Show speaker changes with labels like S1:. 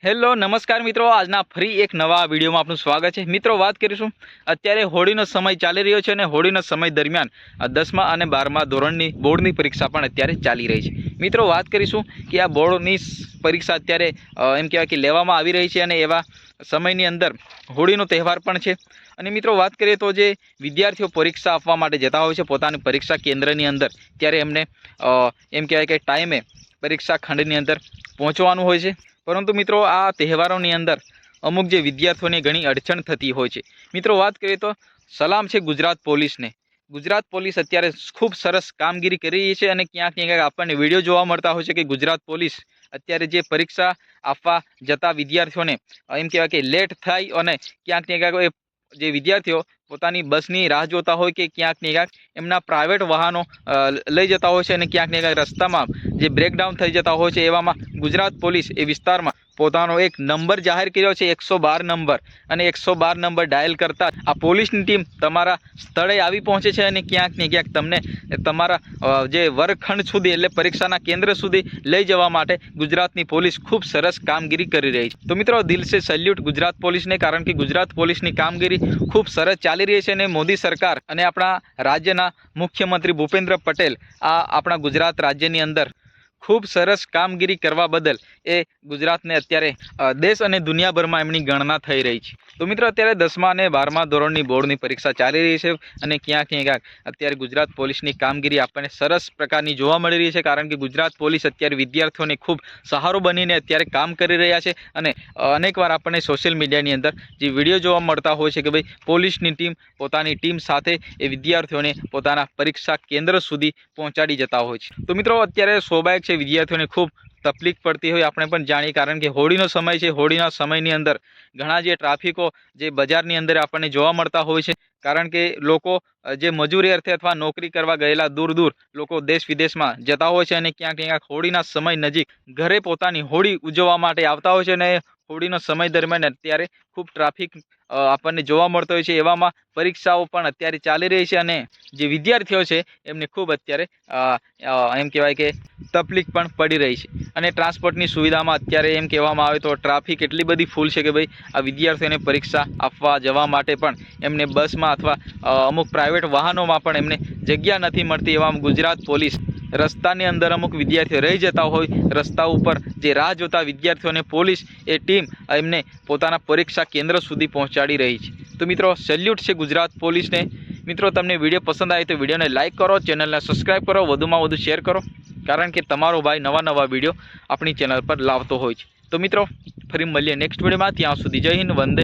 S1: Hello નમસ્કાર મિત્રો, આજના ફરી એક નવા વિડીયોમાં આપનું સ્વાગત છે। મિત્રો, વાત કરીશું અત્યારે હોળીનો સમય ચાલી રહ્યો છે અને હોળીના સમય દરમિયાન 10મા અને 12મા ધોરણની બોર્ડની પરીક્ષા પણ અત્યારે ચાલી રહી છે। મિત્રો, વાત કરીશું કે આ બોર્ડની પરીક્ષા અત્યારે એમ કહેવાય કે લેવામાં આવી રહી છે અને એવા સમયની અંદર હોળીનો તહેવાર પણ છે। અને મિત્રો, વાત કરીએ તો જે વિદ્યાર્થીઓ પરીક્ષા આપવા માટે જતા હોય છે પોતાની પરીક્ષા કેન્દ્રની અંદર, ત્યારે એમને એમ કહેવાય કે ટાઈમે પરીક્ષા ખંડની અંદર પહોંચવાનું હોય છે। પરંતુ મિત્રો, આ તહેવારોની અંદર અમુક જે વિદ્યાર્થીઓને ઘણી અડચણ થતી હોય છે। મિત્રો, વાત કરીએ તો સલામ છે ગુજરાત પોલીસને। ગુજરાત પોલીસ અત્યારે ખૂબ સરસ કામગીરી કરી રહી છે અને ક્યાંક ને ક્યાંક આપણને વિડીયો જોવા મળતા હોય છે કે ગુજરાત પોલીસ અત્યારે જે પરીક્ષા આપવા જતા વિદ્યાર્થીઓને એમ કહેવાય કે લેટ થાય અને ક્યાંક ને ક્યાંક જે વિદ્યાર્થીઓ પોતાની બસની રાહ જોતા હોય કે ક્યાંક ને ક્યાંક એમના પ્રાઇવેટ વાહનો લઈ જતા હોય છે અને ક્યાંક ને ક્યાંક રસ્તામાં જે બ્રેકડાઉન થઈ જતા હોય છે, એવામાં ગુજરાત પોલીસ એ વિસ્તારમાં પોતાનો એક નંબર જાહેર કર્યો છે, 112 નંબર। અને 112 નંબર ડાયલ કરતા આ પોલીસની ટીમ તમારા સ્થળે આવી પહોંચે છે અને ક્યાંક ને ક્યાંક તમને તમારા જે વર્ગખંડ સુધી એટલે પરીક્ષાના કેન્દ્ર સુધી લઈ જવા માટે ગુજરાતની પોલીસ ખૂબ સરસ કામગીરી કરી રહી છે। તો મિત્રો, દિલ સે સેલ્યુટ ગુજરાત પોલીસને, કારણ કે ગુજરાત પોલીસની કામગીરી ખૂબ સરસ ચાલી રહી છે અને મોદી સરકાર અને આપણા રાજ્યના મુખ્યમંત્રી ભૂપેન્દ્ર પટેલ આ આપણા ગુજરાત રાજ્યની અંદર ખૂબ સરસ કામગીરી કરવા બદલ એ ગુજરાતને અત્યારે દેશ અને દુનિયાભરમાં એમની ગણના થઈ રહી છે। તો મિત્રો, અત્યારે 10મા અને 12મા ધોરણની બોર્ડની પરીક્ષા ચાલી રહી છે અને ક્યાંક ને ક્યાંક અત્યારે ગુજરાત પોલીસની કામગીરી આપણને સરસ પ્રકારની જોવા મળી રહી છે, કારણ કે ગુજરાત પોલીસ અત્યારે વિદ્યાર્થીઓને ખૂબ સહારો બનીને અત્યારે કામ કરી રહ્યા છે। અને અનેકવાર આપણને સોશિયલ મીડિયાની અંદર જે વિડીયો જોવા મળતા હોય છે કે ભાઈ પોલીસની ટીમ પોતાની ટીમ સાથે એ વિદ્યાર્થીઓને પોતાના પરીક્ષા કેન્દ્ર સુધી પહોંચાડી જતા હોય છે। તો મિત્રો, અત્યારે સ્વાભાવિક છે વિદ્યાર્થીઓને ખૂબ તકલીફ પડતી હોય આપણે પણ જાણીએ, કારણ કે હોળીનો સમય છે। હોળીના સમયની અંદર ઘણા જે ટ્રાફિકો જે બજારની અંદર આપણને જોવા મળતા હોય છે, કારણ કે લોકો જે મજૂરી અર્થે અથવા નોકરી કરવા ગયેલા દૂર દૂર લોકો દેશ વિદેશમાં જતા હોય છે અને ક્યાંક ક્યાંક હોળીના સમય નજીક ઘરે પોતાની હોળી ઉજવવા માટે આવતા હોય છે અને હોળીનો સમય દરમિયાન અત્યારે ખૂબ ટ્રાફિક આપણને જોવા મળતો હોય છે। એવામાં પરીક્ષાઓ પણ અત્યારે ચાલી રહી છે અને જે વિદ્યાર્થીઓ છે એમને ખૂબ અત્યારે એમ કહેવાય કે તકલીફ પણ પડી રહી છે। અને ટ્રાન્સપોર્ટની સુવિધામાં અત્યારે એમ કહેવામાં આવે તો ટ્રાફિક એટલી બધી ફૂલ છે કે ભાઈ આ વિદ્યાર્થીઓને પરીક્ષા આપવા જવા માટે પણ એમને બસમાં અથવા અમુક પ્રાઇવેટ વાહનોમાં પણ એમને જગ્યા નથી મળતી। એવામાં ગુજરાત પોલીસ રસ્તાની અંદર અમુક વિદ્યાર્થીઓ રહી જતા હોય, રસ્તા ઉપર જે રાહ જોતા વિદ્યાર્થીઓને પોલીસ એ ટીમ એમને પોતાના પરીક્ષા કેન્દ્ર સુધી પહોંચાડી રહી છે। તો મિત્રો, સેલ્યુટ છે ગુજરાત પોલીસને। મિત્રો, તમને વિડીયો પસંદ આવે તો વિડીયોને લાઇક કરો, ચેનલને સબસ્ક્રાઈબ કરો, વધુમાં વધુ શેર કરો, કારણ કે તમારો ભાઈ નવા વિડીયો આપણી ચેનલ પર લાવતો હોય છે। તો મિત્રો, ફરી મળીએ નેક્સ્ટ વિડીયોમાં। ત્યાં સુધી જય હિન્દ, વંદે